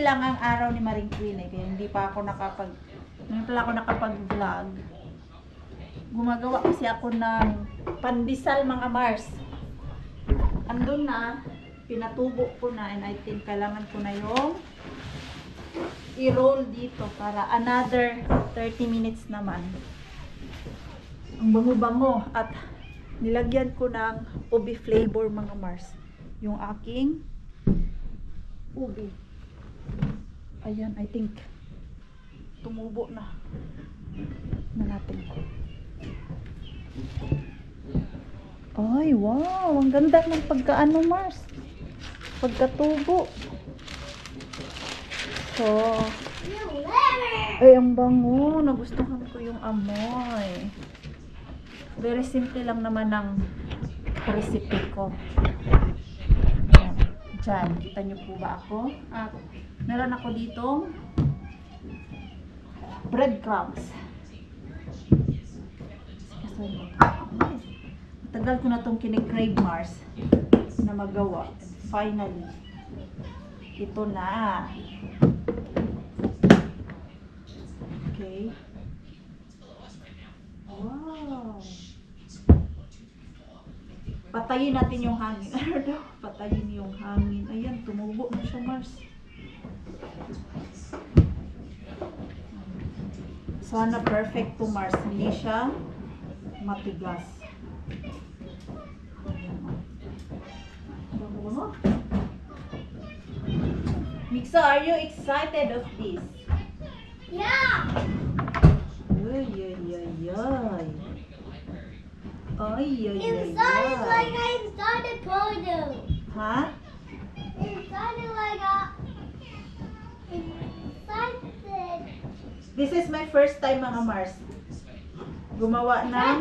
lang ang araw ni Maring Queen eh, kaya hindi pa ako nakapag-vlog. Gumagawa kasi ako ng pandesal mga Mars. Andun na, pinatubo ko na, and I think kailangan ko na yung i-roll dito para another 30 minutes naman. Ang bango-bango at nilagyan ko ng ubi flavor mga Mars. Yung aking ubi. Ayan, I think tumubo na. Natin. Ay, wow! Ang ganda ng pagkaano Mars. Pagkatubo. So, ay, ang bango. Nagustuhan ko yung amoy. Very simple lang naman ng recipe ko. Ayan. Diyan. Kita nyo po ba ako? At meron ako ditong breadcrumbs. Tagal ko na itong kinikrave Mars na magawa. And finally, ito na. Okay. Wow. Patayin natin yung hangin. Ano daw? Patayin yung hangin. Ayan, tumubo na siya Mars. Sana perfect to Mars. Hindi siya matigas. Mixa, are you excited of this? Yeah! Ay, ay, ay, ay. Ay, ay, It ay, sounded ay. like I started porno. Ha? It sounded like This is my first time mga Mars. Gumawa ng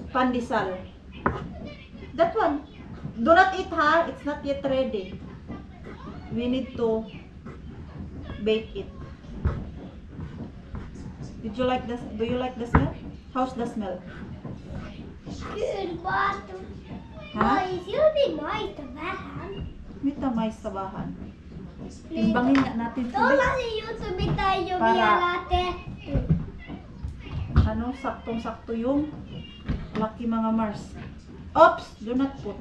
pandesal. That one. Do not eat ha. It's not yet ready. We need to bake it. Did you like this? Do you like the smell? How's the smell? Good, but Ha? it's usually nice to bahan. Mita may sabahan. Timbangin nga natin Don't today. let you to be tayo Para- biyalate. Ano, saktong-sakto yung lucky mga Mars. Oops! Do not put.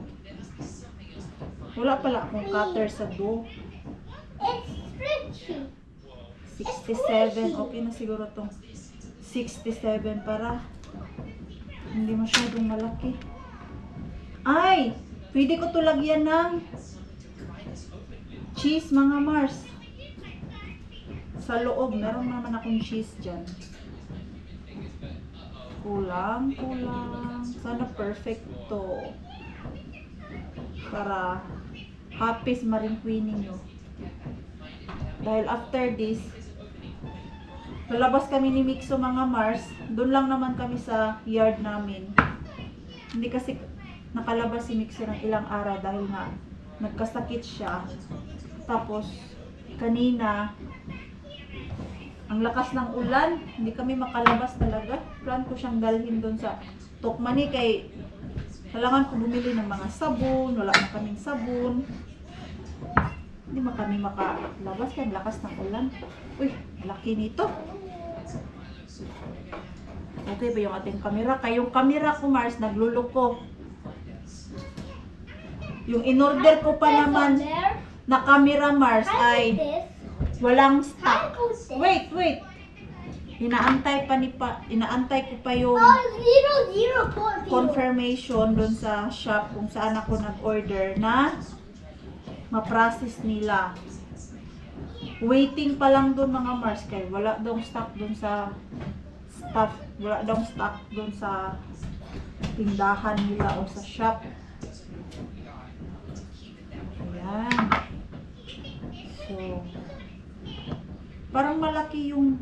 Wala pala akong cutter sa dough. It's stretchy. 67. Okay na siguro tong 67 para hindi masyadong malaki. Ay! Pwede ko to lagyan ng cheese mga Mars. Sa loob, meron naman akong cheese dyan. Kulang. Sana perfect to. Para happy si Maring Queen ninyo. Dahil after this, lalabas kami ni Mixo mga Mars. Doon lang naman kami sa yard namin. Hindi kasi nakalabas si Mixo ng ilang araw dahil nga nagkasakit siya. Tapos kanina ang lakas ng ulan, hindi kami makalabas talaga. Plan ko siyang dalhin doon sa Tokmani kay kailangan ko bumili ng mga sabon, wala na kaming sabon. Hindi kami makalabas kaya ang lakas ng ulan. Uy, laki nito. Okay ba yung ating kamera? Kayong kamera ko Mars, nagluluko. Yung in-order ko pa naman na camera Mars ay walang stock. Wait. Inaantay ko pa yung 004. confirmation doon sa shop kung saan ako nag-order na ma-process nila. Waiting pa lang doon mga Mars kay wala daw stock doon sa tindahan nila o sa shop. Ayan. So, parang malaki yung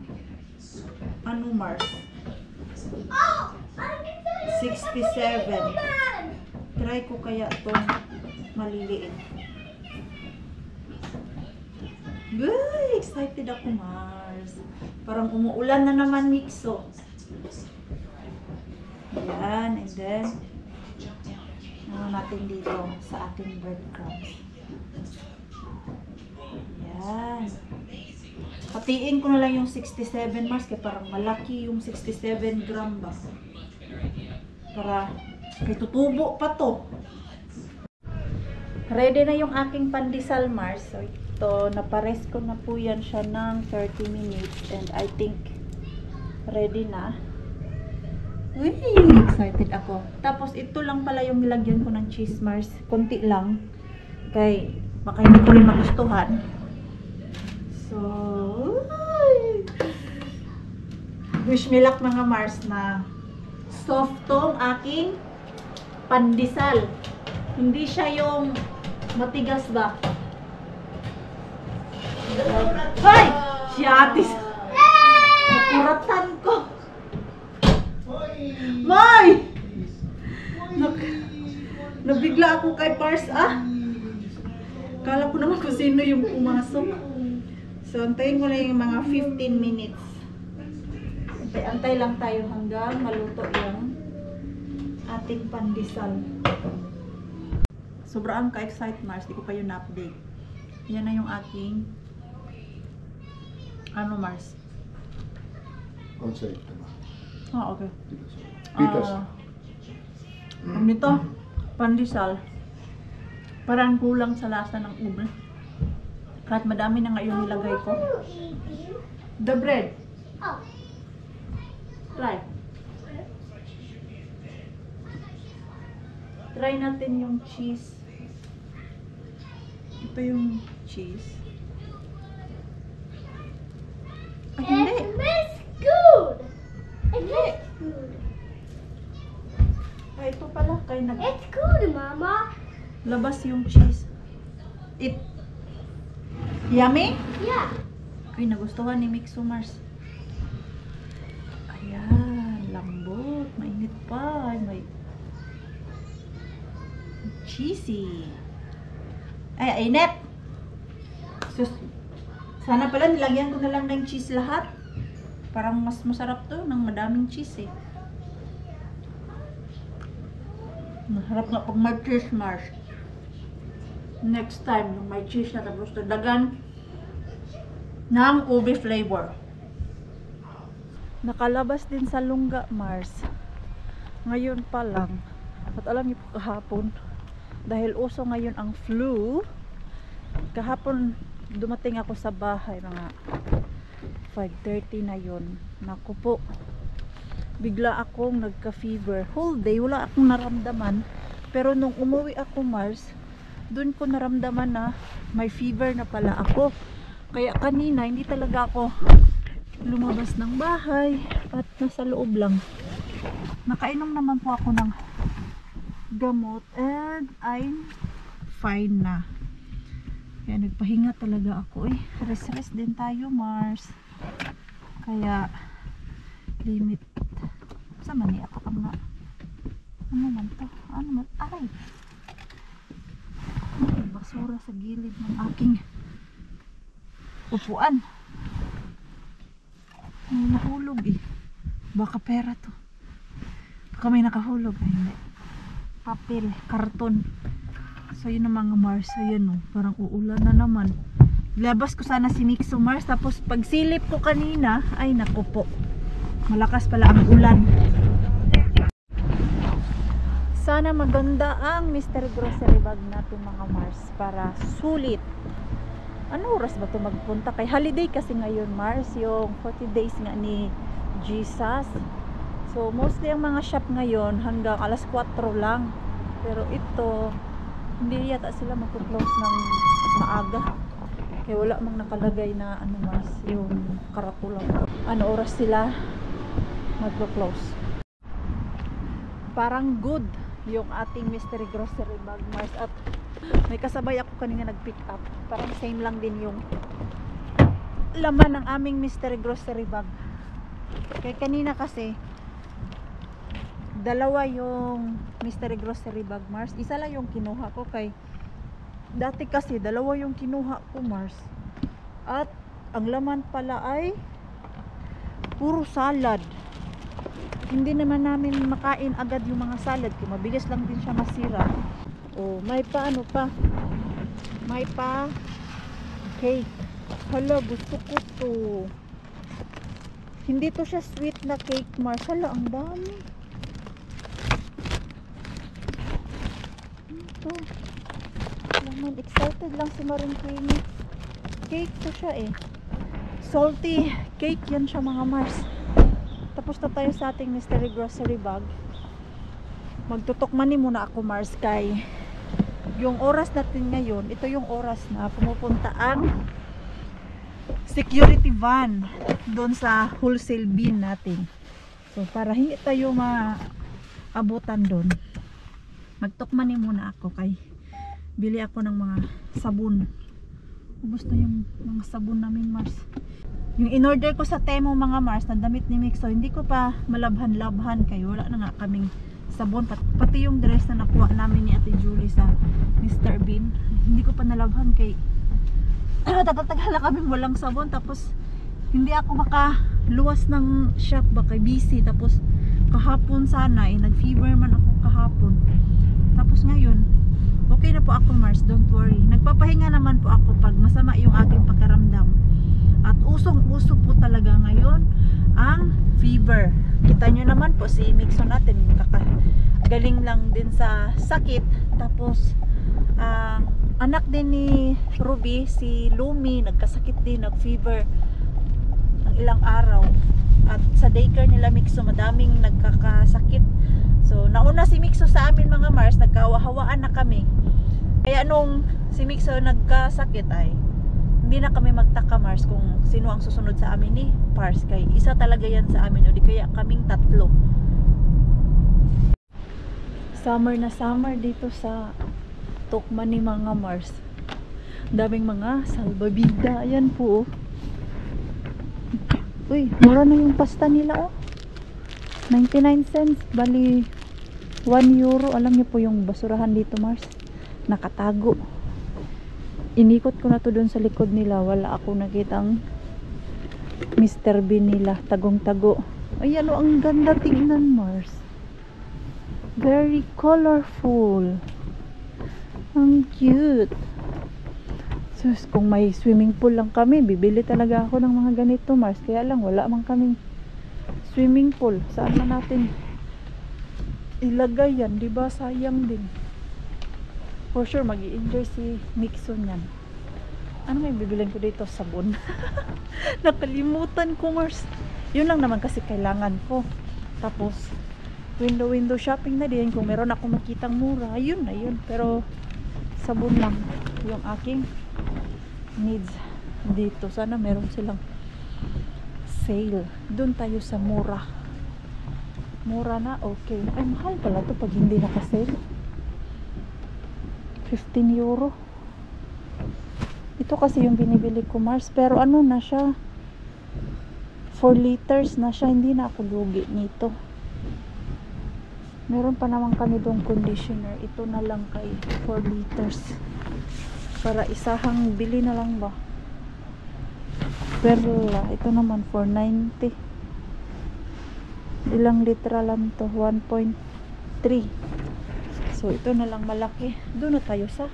ano Mars? 67. Try ko kaya itong maliliit. Uy, excited ako Mars. Parang umuulan na naman Mixo. Ayan, and then ano natin dito sa ating breadcrumbs. Ayan. Hatiin ko na lang yung 67 Mars kaya parang malaki yung 67 gram ba. Para kay tutubo pa to. Ready na yung aking pandesal Mars. So ito, napares ko na po yan siya ng 30 minutes and I think ready na. Uy, excited ako. Tapos ito lang pala yung nilagyan ko ng cheese Mars. Konti lang. Kay baka hindi ko rin magustuhan. So, wish me luck mga Mars na soft tong aking pandesal. Hindi siya yung matigas ba? Ay! Siyatis! Nakuratan ko! May! Nabigla ako kay Pars Kala ko naman kung sino yung pumasok. So, antayin ko na yung mga 15 minutes. Antay lang tayo hanggang maluto yung ating pandesal. Sobrang ka-excite Mars, di ko pa yun na-update. Yan na yung aking ano Mars? Concept ba? Okay. Pitas. Nito, pandesal. Parang kulang sa lasa ng ube. Kahit madami na ngayon nilagay ko. The bread. Oh. Try. Try natin yung cheese. Ito yung cheese. Ay, hindi. It smells good. It tastes good. Ay, ito pala. Kaya It's good, Mama. naglabas yung cheese. Yummy? Yeah. Ay, nagustuhan ni Mixo Mars. Ayan, lambot. Mainit pa. Ay, may cheesy. Ay, init. Sus, sana pala nilagyan ko na lang ng cheese lahat. Parang mas masarap to ng madaming cheese eh. Masarap nga pag may cheese Mars. Next time, yung may cheese na tapos dadagan ng ube flavor. Nakalabas din sa lungga Mars. Ngayon pa lang. At alam niyo po kahapon, dahil uso ngayon ang flu, kahapon dumating ako sa bahay mga 5:30 na yun. Naku po, bigla akong nagka-fever. Whole day, wala akong naramdaman. Pero nung umuwi ako Mars, dun ko naramdaman na may fever na pala ako. Kaya kanina, hindi talaga ako lumabas ng bahay at nasa loob lang. Nakainom naman po ako ng gamot and I'm fine na. Kaya nagpahinga talaga ako eh. Rest din tayo Mars. Kaya limit. Sama niya ako nga. Ano man to? Ano man? Ay! May basura sa gilid ng aking upuan. May nahulog eh. Baka pera to. Baka may nakahulog. Ay, hindi. Papel, karton. So yun ang mga Mars. Ayan o. Parang uulan na naman. Labas ko sana si Mixo Mars. Tapos pag silip ko kanina, ay naku po. Malakas pala ang ulan. Sana maganda ang Mr. Grocery Bag natin mga Mars. Para sulit. Ano oras ba ito magpunta? Kay holiday kasi ngayon Mars. Yung 40 days nga ni Jesus. So mostly ang mga shop ngayon hanggang alas 4 lang. Pero ito, hindi yata sila magpo-close ng maaga. Kaya wala mang nakalagay na ano Mars, yung karatula. Ano oras sila magpo-close. Parang good yung ating mystery grocery bag Mars. At may kasabay ako kanina nag-pick up. Parang same lang din yung laman ng aming mystery grocery bag. Kaya kanina kasi dalawa yung mystery grocery bag Mars. Isa lang yung kinuha ko kay dati kasi dalawa yung kinuha ko Mars. At ang laman pala ay puro salad. Hindi naman namin makain agad yung mga salad kaya mabilis lang din siya masira. Oh, may pa ano pa? May pa cake. Hala, gusto ko to. Hindi to siya sweet na cake, Mars. Hala, ang dami. Ito. Naman, excited lang si Maring Queenie. Cake to siya eh. Salty cake yan siya mga Mars. Tapos na tayo sa ating mystery grocery bag. Magtutok money muna ako Mars kay yung oras natin ngayon, ito yung oras na pumupunta ang security van doon sa wholesale bin natin. So para hindi tayo maabutan doon, magtutok money muna ako kay bili ako ng mga sabon. Ubus na yung mga sabon namin Mars. Yung in-order ko sa Temo mga Mars na damit ni Mixo, hindi ko pa malabhan-labhan kayo. Wala na nga kaming sabon. Pati yung dress na nakuha namin ni Ate Julie sa Mr. Bean. Hindi ko pa nalabhan kay tagal-tagal na kaming walang sabon. Tapos hindi ako makaluwas ng shop baka busy. Tapos kahapon sana nag-fever man ako kahapon. Tapos ngayon okay na po ako Mars, don't worry. Nagpapahinga naman po ako pag masama yung aking pagkaramdam. At usong-uso po talaga ngayon ang fever. Kita nyo naman po si Mixo natin, galing lang din sa sakit. Tapos anak din ni Ruby, si Lumi, nagkasakit din, nag-fever ng ilang araw. At sa daycare nila Mixo, madaming nagkakasakit. So nauna si Mixo sa amin mga Mars, nagkahawaan na kami. Kaya nung si Mixo nagkasakit ay hindi na kami magtaka Mars kung sino ang susunod sa amin ni Pars, kay isa talaga yan sa amin o di kaya kaming tatlo. Summer na summer dito sa Tukman ni mga Mars. Daming mga salbabida. Ayan po. Uy, mura na yung pasta nila oh. 99 cents. Bali 1 euro. Alam niyo po yung basurahan dito Mars. Nakatago. Inikot ko na to doon sa likod nila. Wala ako nakitang Mr. Bean nila. Tagong-tago. Ayan o, ang ganda tingnan Mars. Very colorful. Ang cute. Sus, kung may swimming pool lang kami, bibili talaga ako ng mga ganito Mars. Kaya lang, wala man kaming swimming pool. Saan man natin ilagay yan? Diba? Sayang din. For sure, mag-i-enjoy si Mixo niyan. Ano may bibilin ko dito? Sabon. Nakalimutan ko, Mars. Yun lang naman kasi kailangan ko. Tapos, window shopping na din. Kung meron ako makitang mura, ayun na yun. Pero, sabon lang yung aking needs dito. Sana meron silang sale. Doon tayo sa mura. Mura na, okay. Ay, mahal pala to pag hindi naka-sale. 15 euro. Ito kasi yung binibili ko Mars. Pero ano na siya, 4 liters na siya. Hindi na ako lugi nito. Meron pa naman kami doong conditioner. Ito na lang kay 4 liters. Para isahang bili na lang ba. Pero ito naman 490. Ilang litra lang to? 1.3. So ito na lang malaki. Doon na tayo sa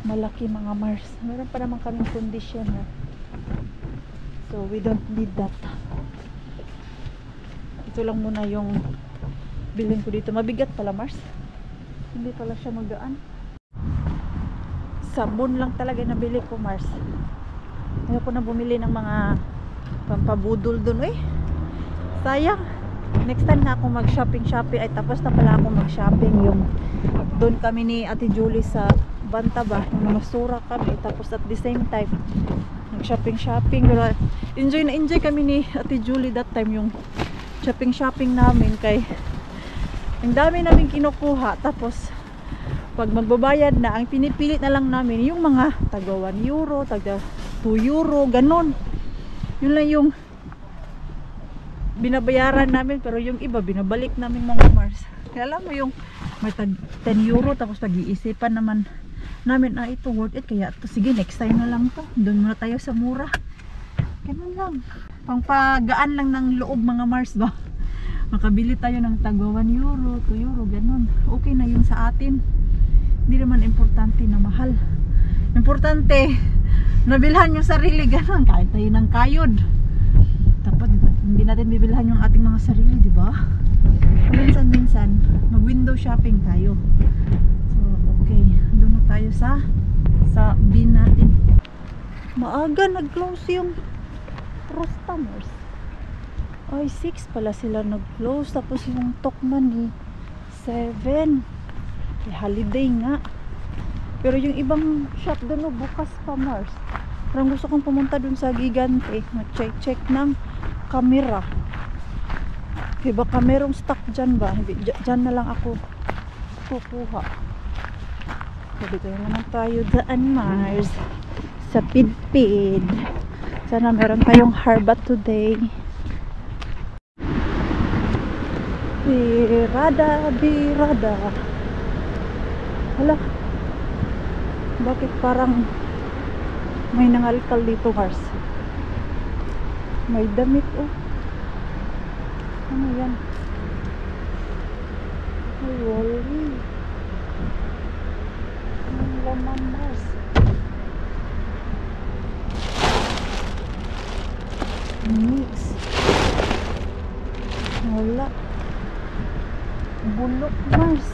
malaki mga Mars. Meron pa naman kaming conditioner. So we don't need that. Ito lang muna yung bilhin ko dito. Mabigat pala Mars. Hindi pala siya magaan. Sabon lang talaga nabili ko Mars. Ayoko na bumili ng mga pampabudol doon eh. Sayang. Next time na ako mag-shopping ay tapos na pala ako mag-shopping. Yung doon kami ni Ate Julie sa Bantaba, masura kami, tapos at the same time nag-shopping. Pero enjoy kami ni Ate Julie that time, yung shopping namin, kay ang dami namin kinukuha. Tapos pag magbabayad na, ang pinipilit na lang namin yung mga taga 1 euro, taga 2 euro, ganon. Yun lang yung binabayaran namin, pero yung iba binabalik namin mga Mars. Kaya alam mo yung may 10 euro, tapos pag-iisipan naman namin, ito worth it, kaya to, sige next time na lang to, doon muna tayo sa mura. Ganun lang, pangpagaan lang ng loob mga Mars ba. Makabili tayo ng tagwa 1 euro, 2 euro, ganun. Okay na yun sa atin. Hindi naman importante na mahal. Importante nabilhan yung sarili ganun, kahit tayo ng kayod. Tapos hindi natin bibilhan yung ating mga sarili, di ba? Minsan mag window shopping tayo. So okay, doon na tayo sa bin natin. Maaga nag-close yung customers. Ay 6 pala sila nag-close, tapos yung Tokman 7. Holiday nga. Pero yung ibang shop doon bukas pa, Mars. Parang gusto kong pumunta doon sa Gigante, mag-check ng camera. Diba baka merong stock dyan ba? Hindi, dyan na lang ako kukuha. So dito naman tayo daan, Mars. Sa Pidpid. Sana meron tayong harbat today. Birada. Hala, bakit parang may nangalkal dito, Mars? May damit, oh. Ano yan? Ay, wali. Anong laman, Mars? Mix. Wala. Bulok, Mars.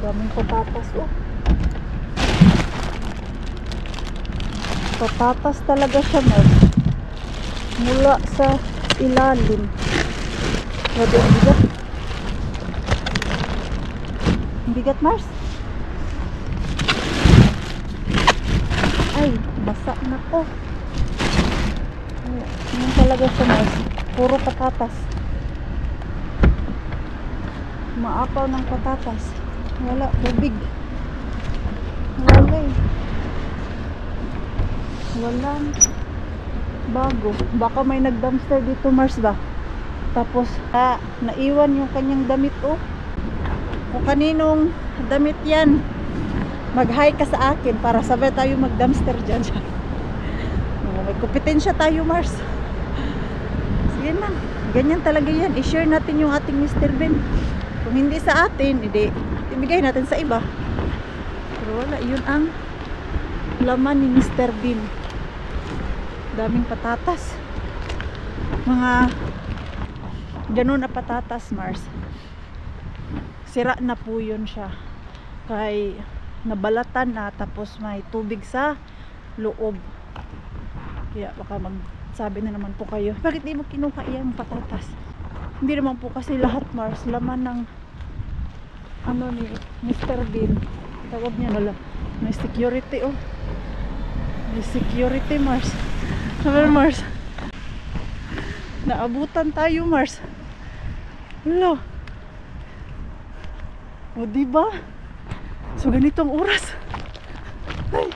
Daming patatas, oh. Patatas talaga siya, Mars. Mula sa ilalim. Grabe ang bigat. Ang bigat, Mars. Ay, basa na ko. Yan talaga siya, Mars. Puro patatas. Maapaw ng patatas. Wala, tubig. Wala eh. Walang bago. Baka may nag-dumpster dito, Mars ba? Tapos, naiwan yung kanyang damit, oh. Kung kaninong damit yan, mag-hi ka sa akin para sabay tayo mag-dumpster dyan. May kompetensya tayo, Mars. Sige na. Ganyan talaga yan. I-share natin yung ating Mr. Bean. Kung hindi sa atin, hindi ibigay natin sa iba. Pero wala, yun ang laman ni Mr. Bean. Daming patatas. Mga ganun na patatas, Mars. Sira na po yun siya. Kay nabalatan na, tapos may tubig sa loob. Kaya baka magsabi na naman po kayo, bakit di mo kinuha yung patatas? Hindi naman po kasi lahat, Mars, laman ng ano ni Mr. Bean. Tawag niya nala. May security, oh. May security, Mars. Sabi, Mars. Naabutan tayo, Mars. Hello. O, diba? So, ganitong oras. Ay.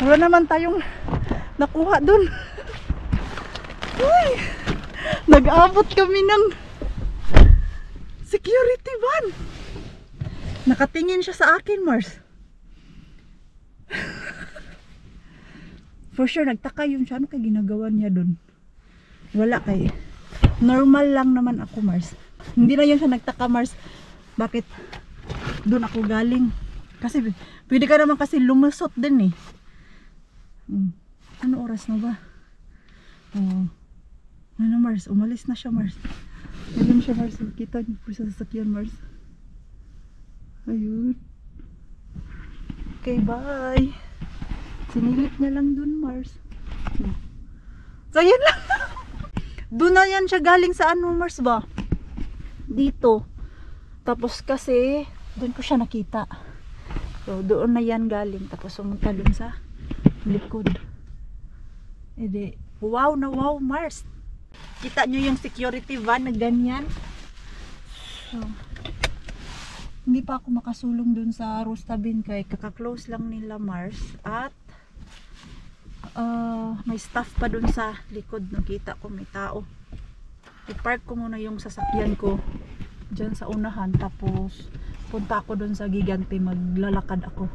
Wala naman tayong nakuha dun. Ay. Nag-abot kami ng security van. Nakatingin siya sa akin, Mars. For sure, nagtaka yun siya. Ano kaya ginagawa niya dun? Wala kay. Normal lang naman ako, Mars. Hindi na yun siya nagtaka, Mars. Bakit dun ako galing? Kasi pwede ka naman kasi lumusot din eh. Ano oras na ba? Oh. Ano, Mars? Umalis na siya, Mars. Ayun siya, Mars. Kita niyo po sa sasakyan, Mars. Ayun. Okay, bye. Sinilip niya lang dun, Mars. So, yun lang. Doon na yan siya galing sa ano, Mars ba? Dito. Tapos kasi, doon ko siya nakita. So, doon na yan galing. Tapos, sumunta dun sa likod. Edi, wow na wow, Mars. Kita nyo yung security van na ganyan. So, hindi pa ako makasulong dun sa Rustabean kay kaka-close lang nila, Mars. At may staff pa dun sa likod. Nakita ko may tao. I-park ko muna yung sasakyan ko dyan sa unahan. Tapos punta ako dun sa Gigante. Maglalakad ako.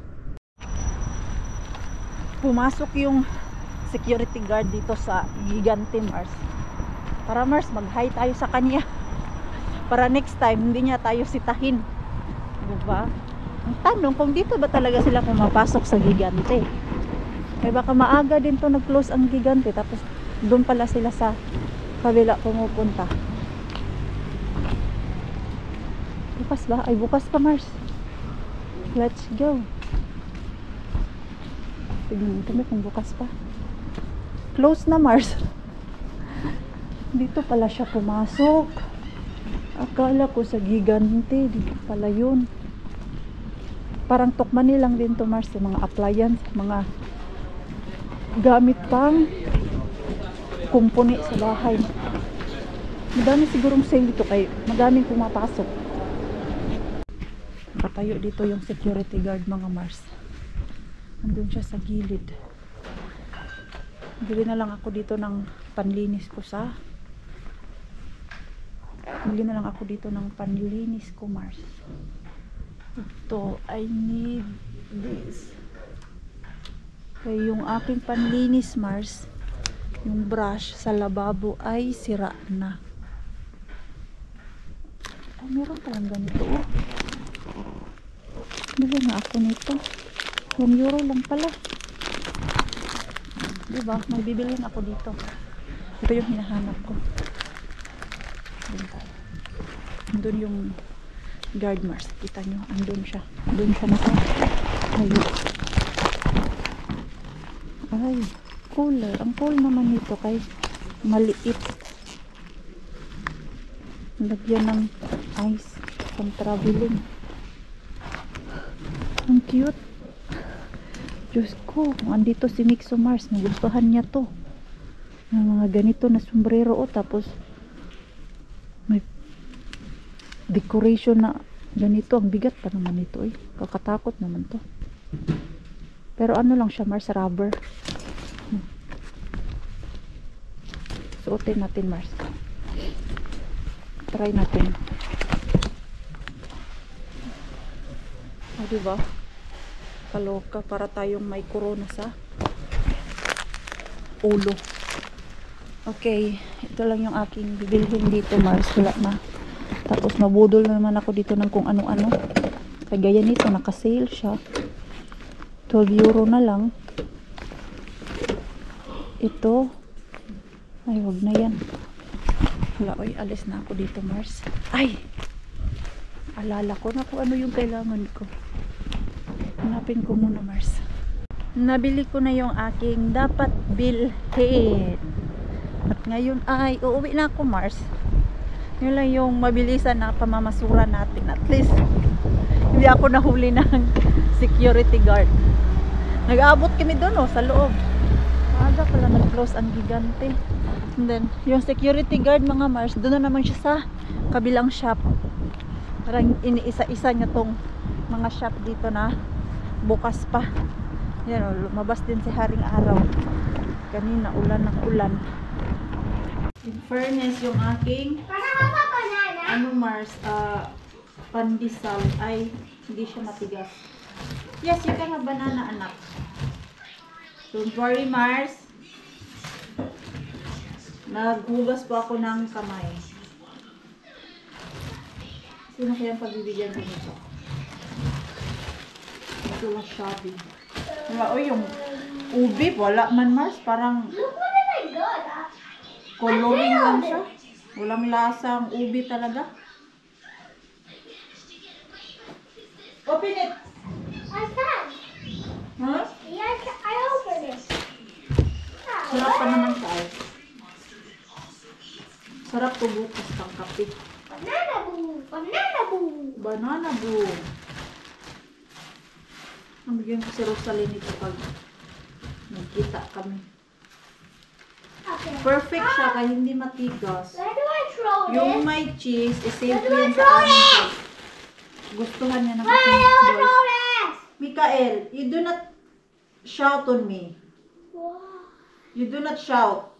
Pumasok yung security guard dito sa Gigante, Mars. Para, Mars, mag-hi tayo sa kanya. Para next time hindi niya tayo sitahin. Diba? Ang tanong kung dito ba talaga sila pumapasok sa Gigante. Kaya baka maaga din to nag-close ang Gigante tapos doon pala sila sa kabila pumupunta. Bukas ba? Ay, bukas pa, Mars. Let's go. Tignan kami kung bukas pa. Close na, Mars. Dito pala siya pumasok. Akala ko sa Gigante. Dito pala yun. Parang Tokmani lang din to, Mars. Yung mga appliance, mga gamit pang kumpuni sa bahay. Madami sigurong sale dito kay madaming pumapasok. Nakatayo dito yung security guard, mga Mars. Andun siya sa gilid. Bili na lang ako dito ng panlinis ko sa Bili na lang ako dito ng panlinis ko, Mars. Ito, I need this. Kaya yung aking panlinis, Mars, yung brush sa lababo ay sira na. Ay, meron palang ganito, oh. Bili nga ako nito. 1 euro lang pala. Diba? Magbibili na ako dito. Ito yung hinahanap ko. Andun yung guard, Mars. Kita nyo, andun siya. Andun siya na. Ayun. Ay, cooler. Ang cool naman nito kay maliit. Lagyan ng ice pang traveling. Ang cute. Diyos ko, kung andito si Mixo Mars, nagustuhan niya to. Yung mga ganito na sombrero, oh, tapos may decoration na ganito. Ang bigat pa naman ito, eh. Kakatakot naman to. Pero ano lang siya, Mars, rubber. Suotin natin, Mars. Try natin. Diba? Kaloka para tayong may corona sa ulo. Okay, ito lang yung aking bibilhin dito, Mars. Wala na. Tapos mabudol na naman ako dito ng kung ano-ano. Kagaya nito, naka-sale siya. 12 euro na lang. Ito. Ay, wag na yan. Wala, oy, alis na ako dito, Mars. Ay! Alala ko na kung ano yung kailangan ko. Hanapin ko muna, Mars. Nabili ko na yung aking dapat bilhin. At ngayon ay uuwi na ako, Mars. Yun lang yung mabilisan na pamamasura natin. At least hindi ako nahuli ng security guard. Nag-aabot kami doon, oh, sa loob. Aga pala nag-close ang Gigante. And then yung security guard, mga Mars, doon na naman siya sa kabilang shop. Parang iniisa-isa niya tong mga shop dito na bukas pa. Yan, oh, lumabas din si Haring Araw. Kanina ulan ng ulan. In fairness, yung aking ano, Mars, pandesal ay hindi siya matigas. Yes, you can have banana, anak. Don't worry, Mars. Naghugas po ako ng kamay. Sino kayang pagbibigyan ko nito? Ito lang shabby. Wala, o yung ubi, wala man, Mars. Parang coloring lang siya. Walang lasang ubi talaga. Open it! I can. Huh? Yeah, I open it. Sarap pa naman siya, eh. Sarap to bukas pang kape. Banana boo! Banana boo! Banana boo! Ang bigyan ko si Rosalie nito pag nagkita kami. Okay. Perfect siya kaya hindi matigas. Where do I throw Yung this? may cheese, isave Where ko do I yun sa throw amin. it? Gustuhan niya ng Where do I aking throw boys. this? Mikael, you do not shout on me. Wow. You do not shout.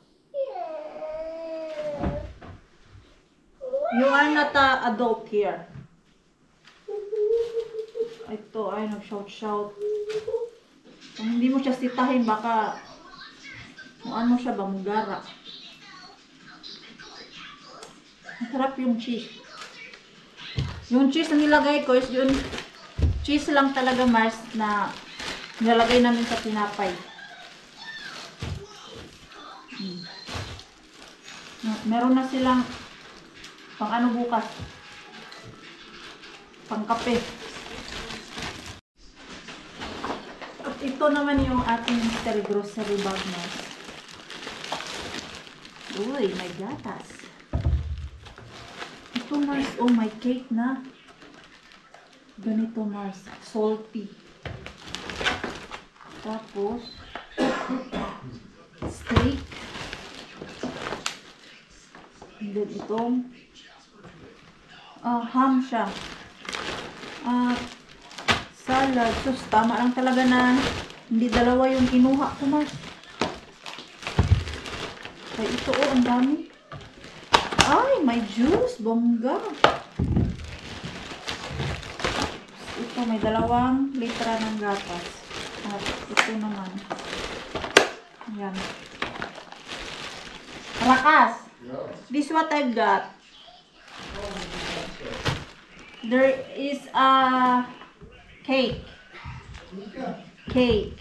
You are not an adult here. Ito ay nag-shout-shout. Kung hindi mo siya sitahin, baka kung ano siya, bamugara. Ang sarap yung cheese. Yung cheese na nilagay ko is yun Cheese lang talaga, Mars, na nilalagay namin sa tinapay. Meron na silang pang ano bukas. Pang kape. At ito naman yung ating mystery grocery bag, Mars. Uy, may gatas. Ito, Mars. Oh, may cake na. Ganito, Mars. Salty. Tapos, steak. And then itong ham siya. Salad. Sus, tama lang talaga na hindi dalawa yung kinuha ko, Mars. Ay, ito ang dami. Ay, may juice. Bongga. Ito, may 2 litra ng gatas. At ito naman. Ayan. Rakas! This what I've got. There is a cake. Cake.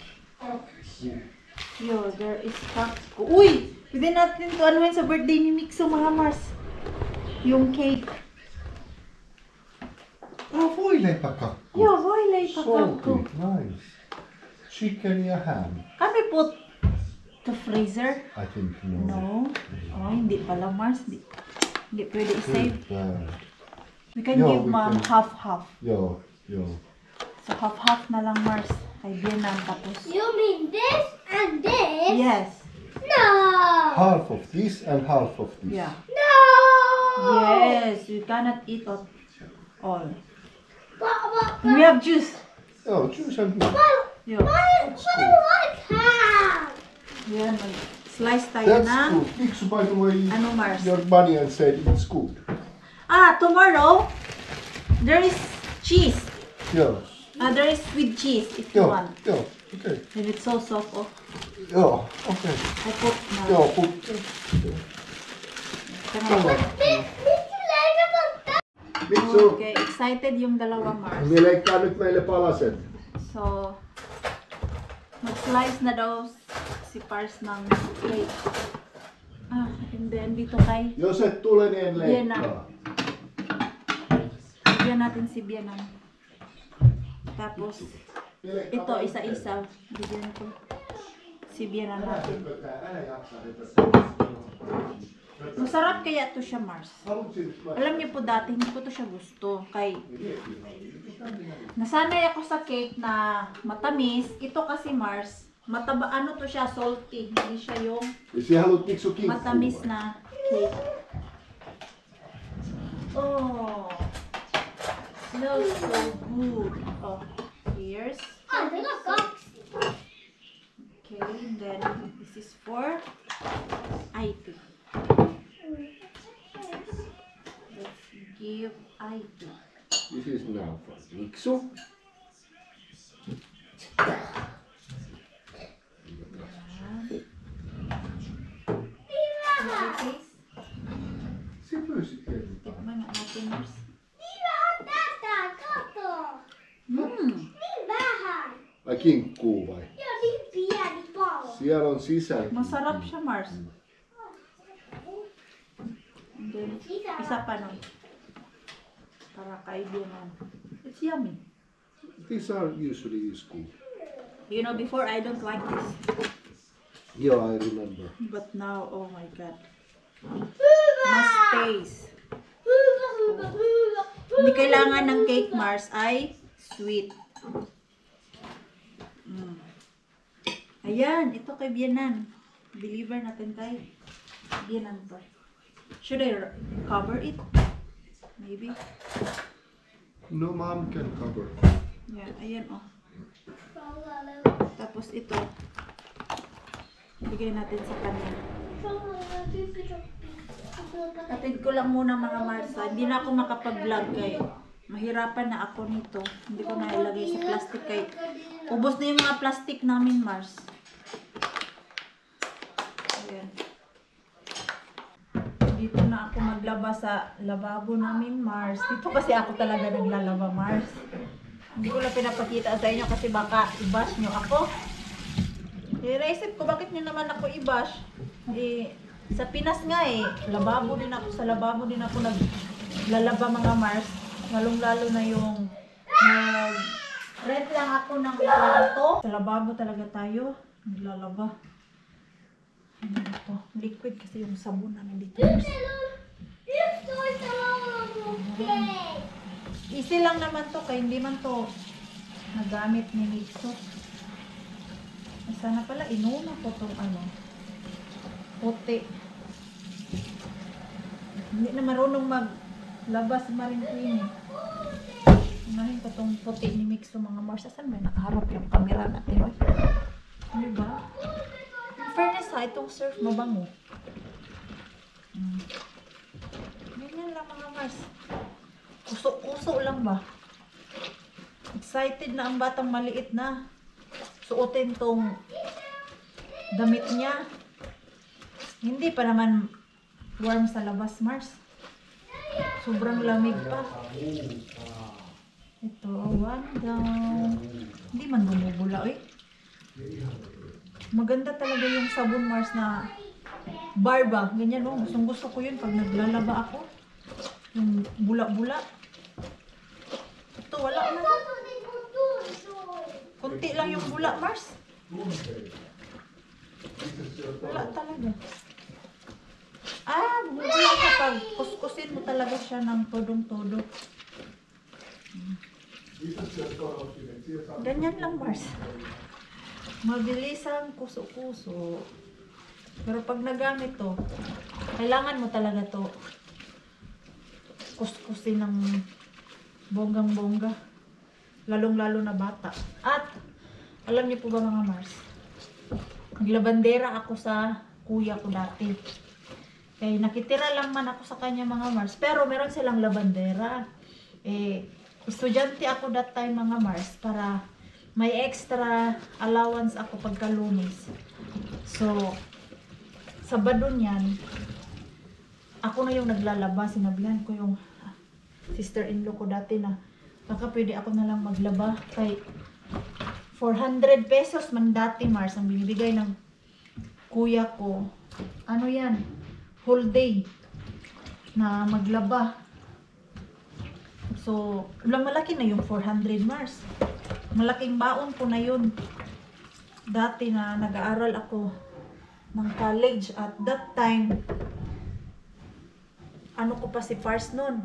Yo, there is cake. Uy! Pwede natin ito anuhin sa birthday ni Mixo, mga Mars. Yung cake. Voi leipäkakku. Yo, voi leipäkakku. Salty, nice. Chicken ja ham. Can we put the freezer? I think no. No. Oh, hindi pala, Mars. Hindi pwede i-save. We can Yo, give we Mom can. half-half. Joo. So, half-half na lang, Mars. Kay Bienang tapos. You mean this and this? Yes. No. Half of this and half of this. Yeah. No. Yes. You cannot eat all. But We have juice. Joo, juice and milk. Yo. what do I have? Yan. Slice tayo That's ng good. Mixu, by the way, ano, Mars? your bunny and said it's good. Tomorrow, there is cheese. Joo. There is with cheese if you Joo, want. joo, okei. And it's so soft. Oh, Joo, okei. I put now. Joo, put. Mixu, Okay, excited yung dalawa, Mars. me leikkaa nyt meille palaset. So, mag-slice na daw si Pars ng cake. And then dito kay Jos et tule, niin en Vienna. leikkaa. bigyan natin si Bianan. Tapos, Me leikkaa ito, isa-isa. Bigyan ko si Bianan natin. Älä jaksa höpöttää. Masarap kaya to siya, Mars. Halutsit mä... Alam niyo po dati, hindi ko to siya gusto. Kay, nasanay ako sa cake na matamis. Ito kasi, Mars, mataba, ano to siya, salty. Hindi siya yung Si haluat Mixu kinkkuu matamis vai? na cake. Oh, smells so good. Oh, here's. I think I got. Okay, and then this is for IT. Let's give IT. This is now for Mixu. Okay, Si pyysit kertaa. tikman nga natin, Mars. Mitä tätä? Kato. Niin vähän. Vai kinkkuu vai? Joo, niin pieni pallo. Siellä on sisältä. Masarap siya, Mars. And then, isa pa nun. Para kaibigan. It's yummy. These are usually is good. You know, before I don't like this. Yeah, I remember. But now, oh my God. Hyvä. Must taste. Hyvä, hyvä, hyvä. Hindi kailangan ng cake, Mars, ay sweet. Ayan, ito kay Bianan. Deliver natin kay Bianan to. Should I cover it? Maybe. No, mom can cover. Yeah, ayan oh. Tapos ito. Bigay natin sa kanya. Kapit ko lang muna mga Marsa. Hindi na ako makapag-vlog kay mahirapan na ako nito. Hindi ko na ilagay sa plastic kay ubos na yung mga plastic namin, Mars. Ayan. Dito na ako maglaba sa lababo namin, Mars. Dito kasi ako talaga naglalaba, Mars. Hindi ko lang pinapakita sa inyo kasi baka i-bash nyo ako. Naisip ko, bakit nyo naman ako i-bash? Sa Pinas nga lababo din ako. Sa lababo din ako naglalaba mga Mars. Lalong-lalo na yung rent lang ako ng kwarto. Sa lababo talaga tayo. Naglalaba. Ano ito? Liquid kasi yung sabon namin dito. Easy lang naman to, kaya hindi man to nagamit ni Mixo. Sana pala inuna ko tong puti. Hindi na marunong maglabas Marine Queen. Unahin ko tong puti ni Mixo mga Mars. Saan ba nakaharap yung camera natin? Diba? In fairness ha, itong surf mabango. Ganyan lang mga Mars. Kuso lang ba? Excited na ang batang maliit na suotin tong damit niya. Hindi pa naman warm sa labas, Mars. Sobrang lamig pa. Ito, one down. Hindi man bumubula, eh. Maganda talaga yung sabon, Mars, na barba. Ganyan, oh. Gustong gusto ko yun pag naglalaba ako. Yung bula-bula. Ito, wala na. Kunti lang yung bula, Mars. Wala talaga. Bumubula siya pag kuskusin mo talaga siya ng todong-todo. Ganyan lang, Mars. Mabilis ang kuso-kuso. Pero pag nagamit to, kailangan mo talaga to kuskusin ng bonggang-bongga. Lalong-lalo na bata. At, alam niyo po ba mga Mars? Naglabandera ako sa kuya ko dati. Kaya nakitira lang man ako sa kanya mga Mars. Pero meron silang labandera. Estudyante ako that time mga Mars. Para may extra allowance ako pagka Lunes. So, Sabado niyan, ako na yung naglalaba. Sinabihan ko yung sister-in-law ko dati na baka pwede ako na lang maglaba. Kay 400 pesos man dati, Mars, ang binibigay ng kuya ko. Ano yan? Whole day na maglaba. So, malaki na yung 400, Mars. Malaking baon ko na yun. Dati na nag-aaral ako ng college. At that time, ano ko pa si Pars nun?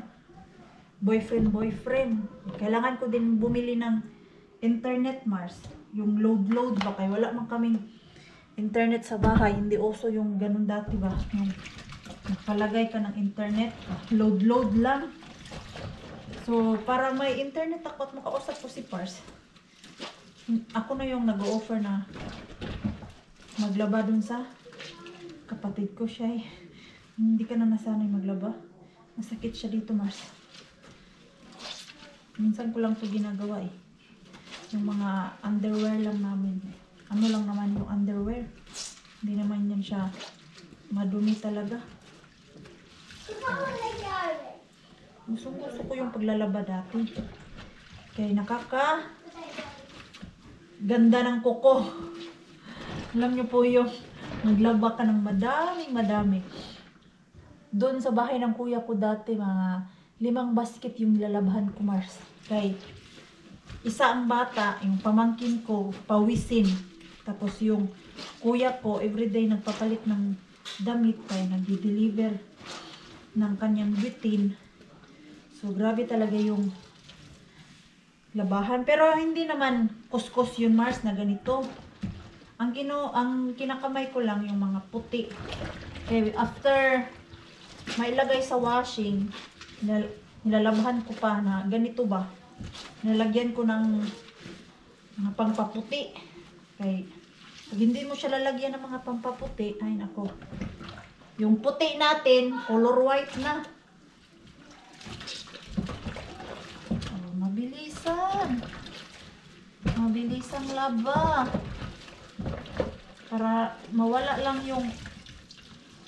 Boyfriend. Kailangan ko din bumili ng internet, Mars. Yung load ba? Kaya wala man kaming internet sa bahay. Hindi uso yung ganun dati ba? Yung nakalagay ka ng internet. Load lang. So, para may internet ako at makausap ko si Pars, ako na yung nag-o-offer na maglaba dun sa kapatid ko siya eh. Hindi ka na nasanay maglaba. Masakit siya dito, Mars. Minsan ko lang ito ginagawa eh. Yung mga underwear lang namin. Ano lang naman yung underwear. Hindi naman yan siya madumi talaga. Gusto ko yung paglalaba dati. Kaya ganda ng kuko. Alam niyo po yung naglaba ka ng madami. Doon sa bahay ng kuya ko dati, mga 5 basket yung lalabahan ko, Mars. Kay isa ang bata, yung pamangkin ko, pawisin. Tapos yung kuya ko, everyday nagpapalit ng damit kaya nag-deliver ng kanyang bitin. So, grabe talaga yung labahan. Pero hindi naman kuskus yun, Mars, na ganito. Ang kinakamay ko lang yung mga puti. Okay, after mailagay sa washing, nilalabahan ko pa na ganito ba. Nilagyan ko ng mga pampaputi. Okay, pag hindi mo siya lalagyan ng mga pampaputi, ay nako. Yung puti natin, color white na. Mabilisang laba. Para mawala lang yung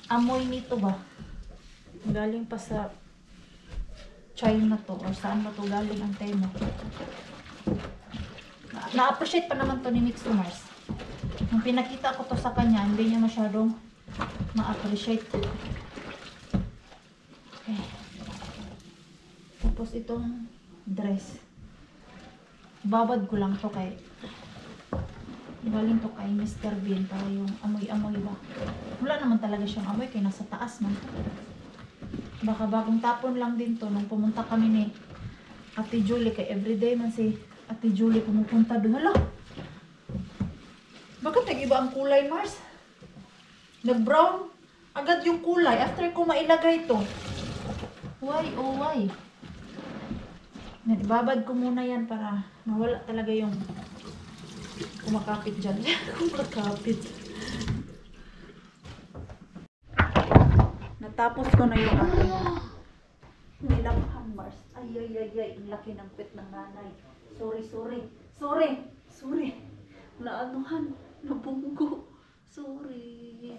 amoy nito ba. Galing pa sa China to. O saan ba to galing ang tema. na-appreciate pa naman to ni Mix to Mars. Nung pinakita ko to sa kanya, hindi niya masyadong ma-appreciate. Okay. Tapos itong dress. Babad ko lang to kay galing to kay Mr. Bean para yung amoy-amoy ba. Wala naman talaga siyang amoy kay nasa taas man. Baka bagong tapon lang din to nung pumunta kami ni Ate Julie kay everyday man si Ate Julie pumupunta doon. Hala! Bakit nag-iba ang kulay, Mars? Nag-brown agad yung kulay after ko mailagay to. Why? Oh, why? Ibabad ko muna yan para mawala talaga yung kumakapit dyan. Kumakapit. Natapos ko na yung aking nilabhan, Mars. Ay. Ang laki ng pit ng nanay. Sorry. Naanuhan. Nabunggo. Sorry.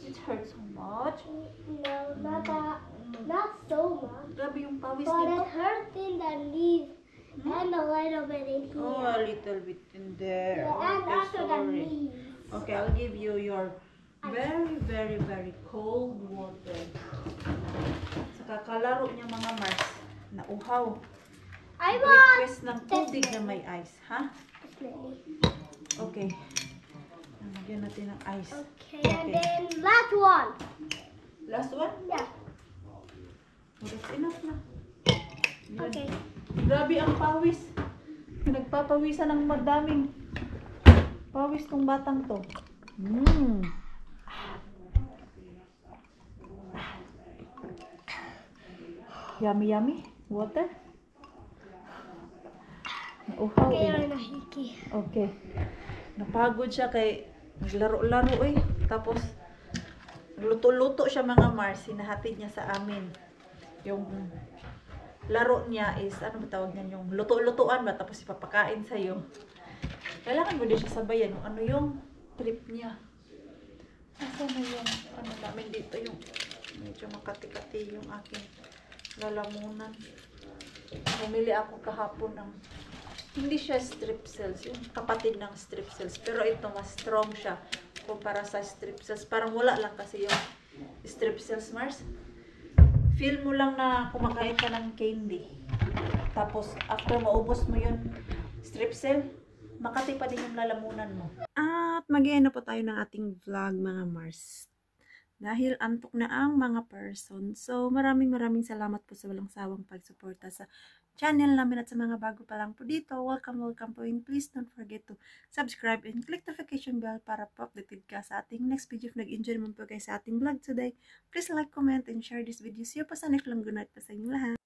It hurts so much. No, not so much. Grabe yung pawis But nito. it hurts in the knees and a little bit in here. Oh, a little bit in there. Yeah, and Okay, after the sorry. knees. Okay, I'll give you your very cold water. Sa kakalaro niya mga Mars, nauhaw. I want Request ng tubig na may ice, ha? definitely. Okay. Lagyan natin ng ice. Okay, and then last one. Last one? Yeah. Oh, that's enough na. Yan. Okay. Grabe ang pawis. Nagpapawisan ng madaming pawis tong batang to. Yummy water. Uhaw Okay, eh. you're nahiki. Okay. Napagod siya kay naglaro-laro eh. Tapos luto-luto siya mga Mars. Hinahatid niya sa amin. Yung laro niya is, ano ba tawag niyan? Yung luto-lutuan ba? Tapos ipapakain sa'yo. Kailangan mo din siya sabayan. Ano yung trip niya? Asa na yung, ano namin dito yung medyo makati-kati yung aking lalamunan. Bumili ako kahapon ng hindi siya strip cells, yung kapatid ng strip cells. Pero ito, mas strong siya kumpara sa strip cells. Parang wala lang kasi yung strip cells, Mars. Feel mo lang na kumakain ka ng candy. Tapos, after maubos mo yun strip cell, makati pa din yung lalamunan mo. At mag-end na po tayo ng ating vlog, mga Mars. Dahil antok na ang mga person. So, maraming salamat po sa walang sawang pagsuporta sa channel namin at sa mga bago pa lang po dito. Welcome po, and please don't forget to subscribe and click notification bell para po updated ka sa ating next video. If nag-enjoy naman po kayo sa ating vlog today, please like, comment, and share this video. See you pa sa next vlog. Good night pa sa inyong lahat.